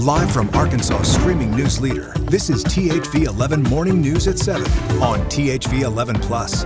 Live from Arkansas' streaming news leader, this is THV 11 Morning News at 7 on THV 11 Plus.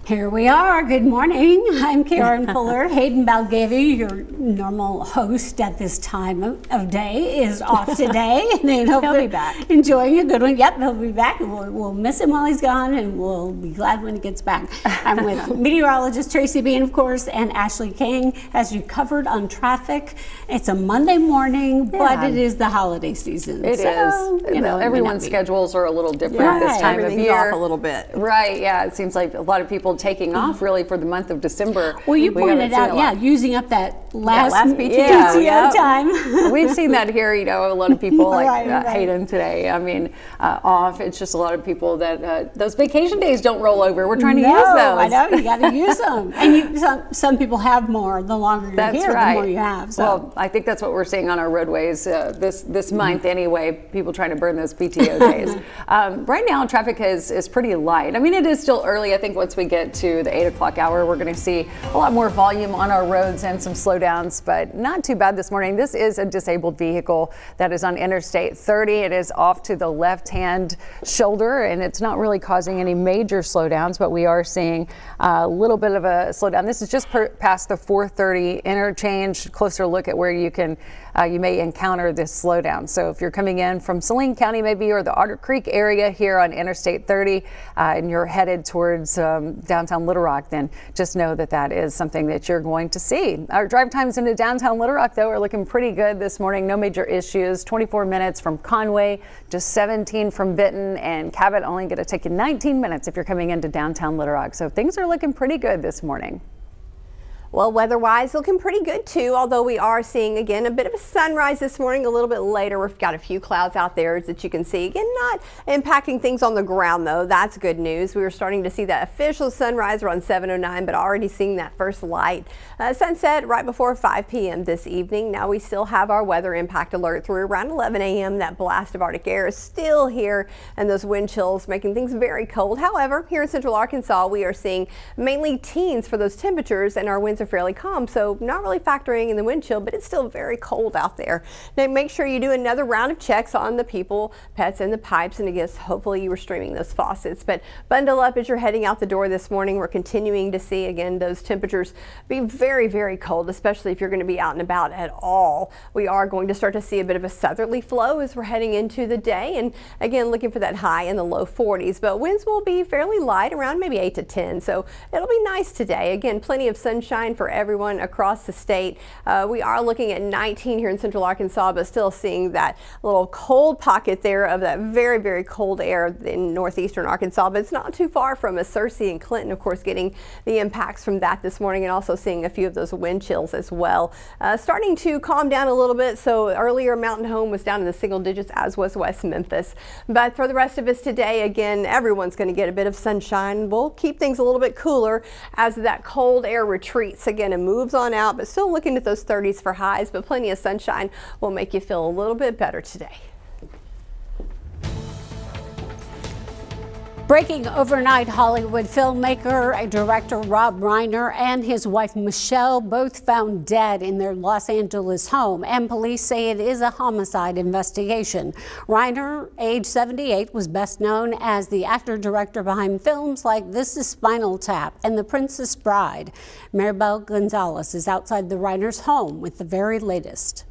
Here we are. Good morning. I'm Karen Fuller. Hayden Balgavy, your normal host at this time of day, is off today. And he'll be back. Enjoying a good one. Yep, he'll be back. We'll miss him while he's gone, and we'll be glad when he gets back. I'm with meteorologist Tracy Bean, of course, and Ashley King, as you covered on traffic. It's a Monday morning, but it is the holiday season. It is. You know, everyone's schedules are a little different this time of year. Off a little bit. Right, yeah. It seems like a lot of people taking off really for the month of December. Well, you pointed out, using up that last PTO time. We've seen that here, you know, a lot of people like Hayden today. I mean, off. It's just a lot of people that those vacation days don't roll over. We're trying to use those. I know, you got to use them. And some people have more. The longer you're here, the more you have. So. Well, I think that's what we're seeing on our roadways this month anyway, people trying to burn those PTO days. Right now, traffic is pretty light. I mean, it is still early. I think once we get to the 8 o'clock hour, we're going to see a lot more volume on our roads and some slowdowns, but not too bad this morning. This is a disabled vehicle that is on Interstate 30. It is off to the left-hand shoulder, and it's not really causing any major slowdowns, but we are seeing a little bit of a slowdown. This is just past the 430 interchange. Closer look at where you may encounter this slowdown. So if you're coming in from Saline County maybe, or the Otter Creek area here on Interstate 30, and you're headed towards downtown Little Rock, then just know that that is something that you're going to see. Our drive times into downtown Little Rock, though, are looking pretty good this morning. No major issues. 24 minutes from Conway, just 17 from Benton, and Cabot only going to take you 19 minutes if you're coming into downtown Little Rock. So things are looking pretty good this morning. Well, weather-wise, looking pretty good too, although we are seeing, again, a bit of a sunrise this morning. A little bit later, we've got a few clouds out there that you can see. Again, not impacting things on the ground, though. That's good news. We were starting to see that official sunrise around 7:09, but already seeing that first light sunset right before 5 p.m. this evening. Now we still have our weather impact alert through around 11 a.m. That blast of Arctic air is still here, and those wind chills making things very cold. However, here in central Arkansas, we are seeing mainly teens for those temperatures, and our winds are fairly calm, so not really factoring in the wind chill, but it's still very cold out there. Now make sure you do another round of checks on the people, pets, and the pipes, and I guess hopefully you were streaming those faucets. But bundle up as you're heading out the door this morning. We're continuing to see, again, those temperatures be very, very cold, especially if you're going to be out and about at all. We are going to start to see a bit of a southerly flow as we're heading into the day, and again, looking for that high in the low 40s, but winds will be fairly light, around maybe 8 to 10, so it'll be nice today. Again, plenty of sunshine for everyone across the state. We are looking at 19 here in central Arkansas, but still seeing that little cold pocket there of that very, very cold air in northeastern Arkansas, but it's not too far from us. Searcy and Clinton, of course, getting the impacts from that this morning, and also seeing a few of those wind chills as well. Starting to calm down a little bit. So earlier, Mountain Home was down in the single digits, as was West Memphis. But for the rest of us today, again, everyone's going to get a bit of sunshine. We'll keep things a little bit cooler as that cold air retreats again and moves on out, but still looking at those 30s for highs, but plenty of sunshine will make you feel a little bit better today. Breaking overnight, Hollywood filmmaker and director Rob Reiner and his wife Michelle both found dead in their Los Angeles home, and police say it is a homicide investigation. Reiner, age 78, was best known as the actor-director behind films like This Is Spinal Tap and The Princess Bride. Maribel Gonzalez is outside the Reiner's home with the very latest.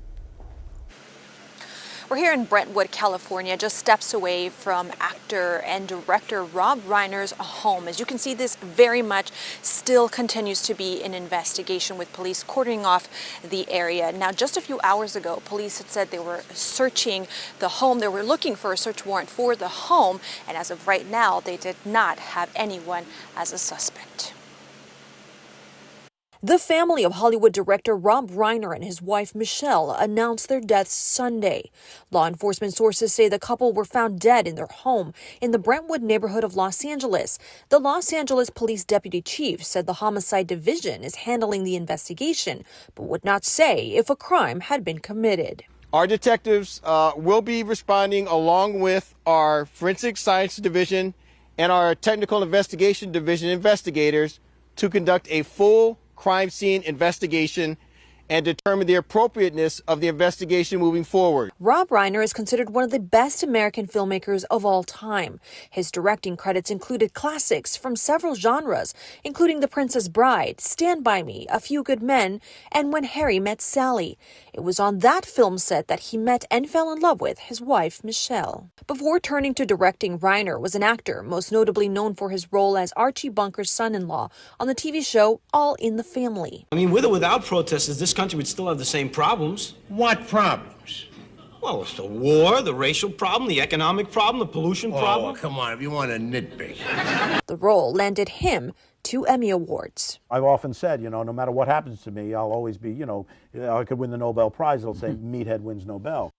We're here in Brentwood, California, just steps away from actor and director Rob Reiner's home. As you can see, this very much still continues to be an investigation, with police cordoning off the area. Now, just a few hours ago, police had said they were searching the home. They were looking for a search warrant for the home, and as of right now, they did not have anyone as a suspect. The family of Hollywood director Rob Reiner and his wife Michelle announced their deaths Sunday. Law enforcement sources say the couple were found dead in their home in the Brentwood neighborhood of Los Angeles. The Los Angeles Police Deputy Chief said the Homicide Division is handling the investigation, but would not say if a crime had been committed. Our detectives will be responding along with our Forensic Science Division and our Technical Investigation Division investigators to conduct a full crime scene investigation and determine the appropriateness of the investigation moving forward. Rob Reiner is considered one of the best American filmmakers of all time. His directing credits included classics from several genres, including The Princess Bride, Stand By Me, A Few Good Men, and When Harry Met Sally. It was on that film set that he met and fell in love with his wife, Michelle. Before turning to directing, Reiner was an actor, most notably known for his role as Archie Bunker's son-in-law on the TV show All in the Family. I mean, with or without protesters, this country would still have the same problems. What problems? Well, it's the war, the racial problem, the economic problem, the pollution problem. Oh, come on, if you want to nitpick. The role landed him 2 Emmy Awards. I've often said, no matter what happens to me, I'll always be, I could win the Nobel Prize. They'll say, Meathead wins Nobel.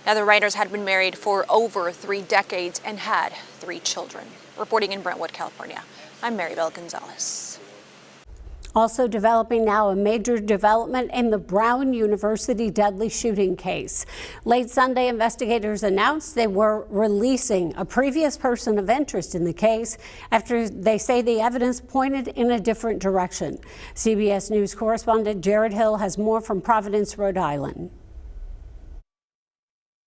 Now, the Reiners had been married for over 3 decades and had 3 children. Reporting in Brentwood, California, I'm Maribel Gonzalez. Also developing now, a major development in the Brown University deadly shooting case. Late Sunday, investigators announced they were releasing a previous person of interest in the case after they say the evidence pointed in a different direction. CBS News correspondent Jared Hill has more from Providence, Rhode Island.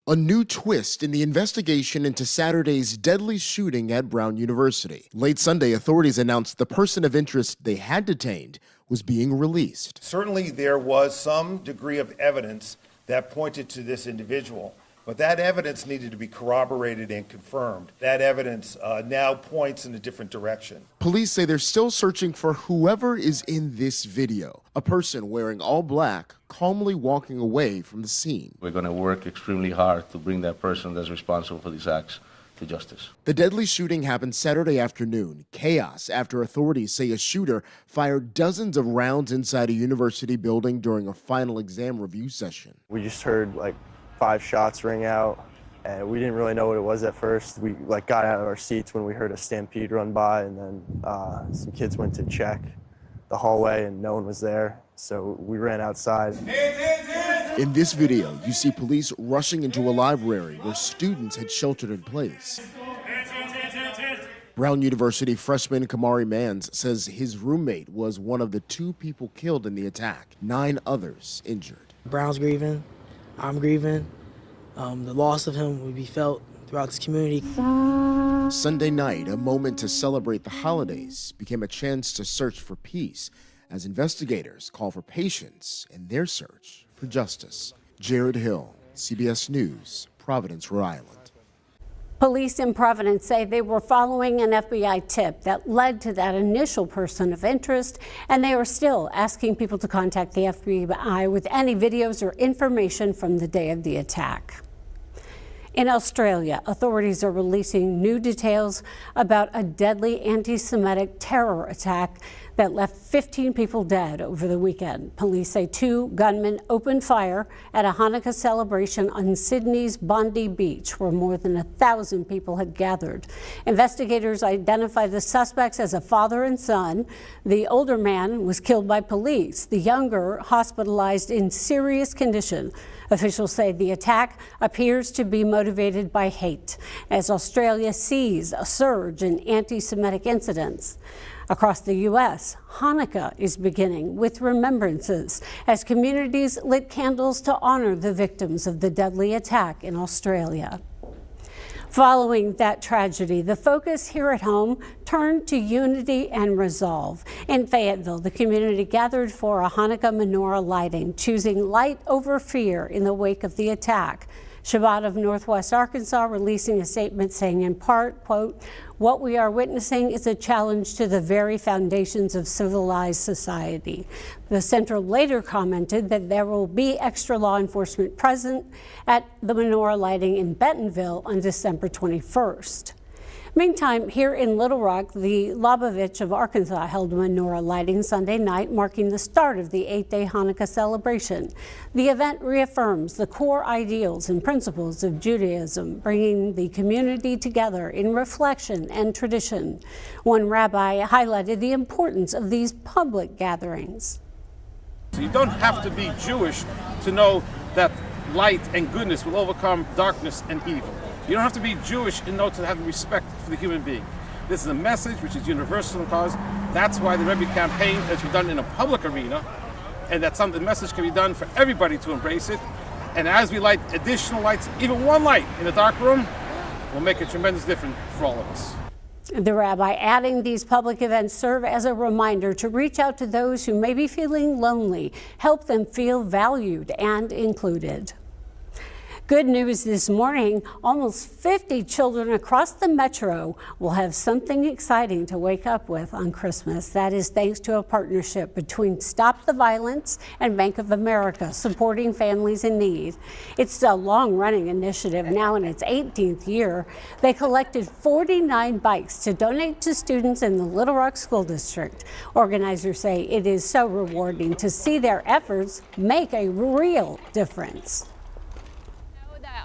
A new twist in the investigation into Saturday's deadly shooting at Brown University. Late Sunday, authorities announced the person of interest they had detained was being released. Certainly there was some degree of evidence that pointed to this individual, but that evidence needed to be corroborated and confirmed. That evidence now points in a different direction. Police say they're still searching for whoever is in this video, a person wearing all black, calmly walking away from the scene. We're going to work extremely hard to bring that person that's responsible for these acts to justice. The deadly shooting happened Saturday afternoon. Chaos after authorities say a shooter fired dozens of rounds inside a university building during a final exam review session. We just heard 5 shots ring out, and we didn't really know what it was at first. We got out of our seats when we heard a stampede run by, and then some kids went to check the hallway and no one was there, so we ran outside. In this video, you see police rushing into a library where students had sheltered in place. Brown University freshman Kamari Mans says his roommate was one of the 2 people killed in the attack, 9 others injured. Brown's grieving, I'm grieving. The loss of him would be felt throughout this community. Sunday night, a moment to celebrate the holidays, became a chance to search for peace as investigators call for patience in their search for justice. Jared Hill, CBS News, Providence, Rhode Island. Police in Providence say they were following an FBI tip that led to that initial person of interest, and they are still asking people to contact the FBI with any videos or information from the day of the attack. In Australia, authorities are releasing new details about a deadly anti-Semitic terror attack that left 15 people dead over the weekend. Police say 2 gunmen opened fire at a Hanukkah celebration on Sydney's Bondi Beach, where more than 1,000 people had gathered. Investigators identified the suspects as a father and son. The older man was killed by police, the younger hospitalized in serious condition. Officials say the attack appears to be motivated by hate, as Australia sees a surge in anti-Semitic incidents. Across the U.S., Hanukkah is beginning with remembrances as communities lit candles to honor the victims of the deadly attack in Australia. Following that tragedy, the focus here at home turned to unity and resolve. In Fayetteville, the community gathered for a Hanukkah menorah lighting, choosing light over fear in the wake of the attack. Shabbat of Northwest Arkansas releasing a statement saying in part, quote, "What we are witnessing is a challenge to the very foundations of civilized society." The Center later commented that there will be extra law enforcement present at the menorah lighting in Bentonville on December 21st. Meantime, here in Little Rock, the Lobovich of Arkansas held a menorah lighting Sunday night, marking the start of the 8-day Hanukkah celebration. The event reaffirms the core ideals and principles of Judaism, bringing the community together in reflection and tradition. One rabbi highlighted the importance of these public gatherings. You don't have to be Jewish to know that light and goodness will overcome darkness and evil. You don't have to be Jewish in order to have respect for the human being. This is a message which is universal in cause. That's why the Rebbe campaign has been done in a public arena and that the message can be done for everybody to embrace it. And as we light additional lights, even one light in the dark room, will make a tremendous difference for all of us. The rabbi adding these public events serve as a reminder to reach out to those who may be feeling lonely, help them feel valued and included. Good news this morning, almost 50 children across the metro will have something exciting to wake up with on Christmas. That is thanks to a partnership between Stop the Violence and Bank of America, supporting families in need. It's a long-running initiative, now in its 18th year. They collected 49 bikes to donate to students in the Little Rock School District. Organizers say it is so rewarding to see their efforts make a real difference.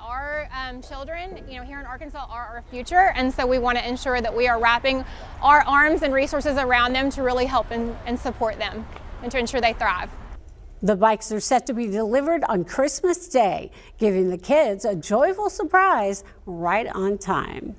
Our children, here in Arkansas, are our future, and so we want to ensure that we are wrapping our arms and resources around them to really help and support them and to ensure they thrive. The bikes are set to be delivered on Christmas Day, giving the kids a joyful surprise right on time.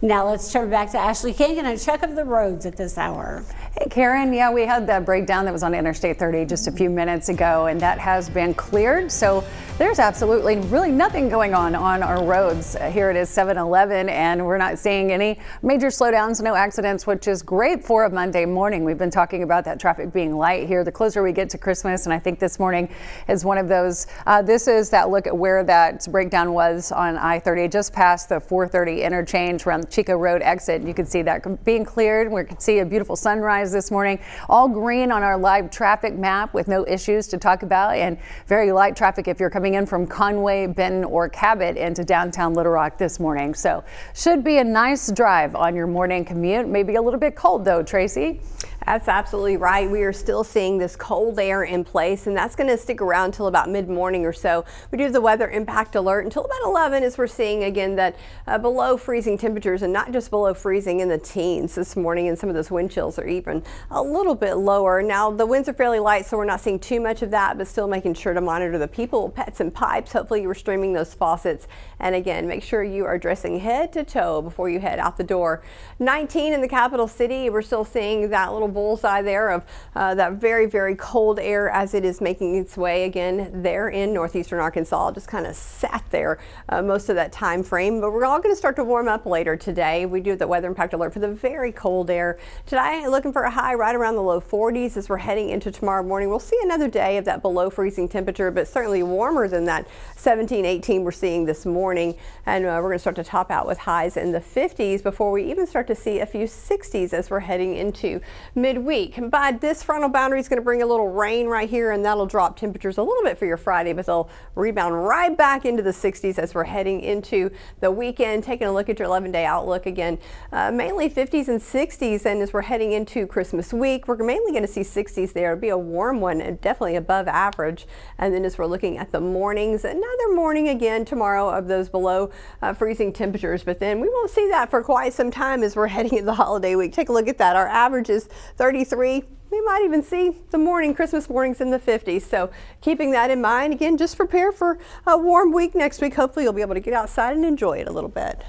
Now let's turn back to Ashley King and a check of the roads at this hour. Hey Karen, yeah, we had that breakdown that was on Interstate 30 just a few minutes ago, and that has been cleared. So there's absolutely really nothing going on our roads. Here it is 7-11, and we're not seeing any major slowdowns, no accidents, which is great for a Monday morning. We've been talking about that traffic being light here the closer we get to Christmas, and I think this morning is one of those. This is that look at where that breakdown was on I-30, just past the 430 interchange around the Chico Road exit. You can see that being cleared. We can see a beautiful sunrise this morning, all green on our live traffic map with no issues to talk about, and very light traffic if you're coming in from Conway, Benton, or Cabot into downtown Little Rock this morning. So should be a nice drive on your morning commute. Maybe a little bit cold though, Tracy. That's absolutely right. We are still seeing this cold air in place, and that's going to stick around until about mid-morning or so. We do have the weather impact alert until about 11, as we're seeing again that below freezing temperatures, and not just below freezing, in the teens this morning, and some of those wind chills are even a little bit lower. Now the winds are fairly light, so we're not seeing too much of that, but still making sure to monitor the people, pets, and pipes. Hopefully you were streaming those faucets, and again, make sure you are dressing head to toe before you head out the door. 19 in the capital city. We're still seeing that little bullseye there of that very, very cold air as it is making its way again there in northeastern Arkansas. Just kind of sat there most of that time frame, but we're all going to start to warm up later today. We do the weather impact alert for the very cold air. Today, looking for a high right around the low 40s as we're heading into tomorrow morning. We'll see another day of that below freezing temperature, but certainly warmer than that 17, 18 we're seeing this morning. And we're going to start to top out with highs in the 50s before we even start to see a few 60s as we're heading into midweek. But this frontal boundary is going to bring a little rain right here, and that'll drop temperatures a little bit for your Friday, but they'll rebound right back into the 60s as we're heading into the weekend. Taking a look at your 11-day outlook again, mainly 50s and 60s, and as we're heading into Christmas week, we're mainly going to see 60s there. It'll be a warm one and definitely above average. And then as we're looking at the mornings, another morning again tomorrow of those below freezing temperatures, but then we won't see that for quite some time as we're heading into the holiday week. Take a look at that. Our average is 33. We might even see the Christmas mornings in the 50s. So keeping that in mind, again, just prepare for a warm week next week. Hopefully you'll be able to get outside and enjoy it a little bit.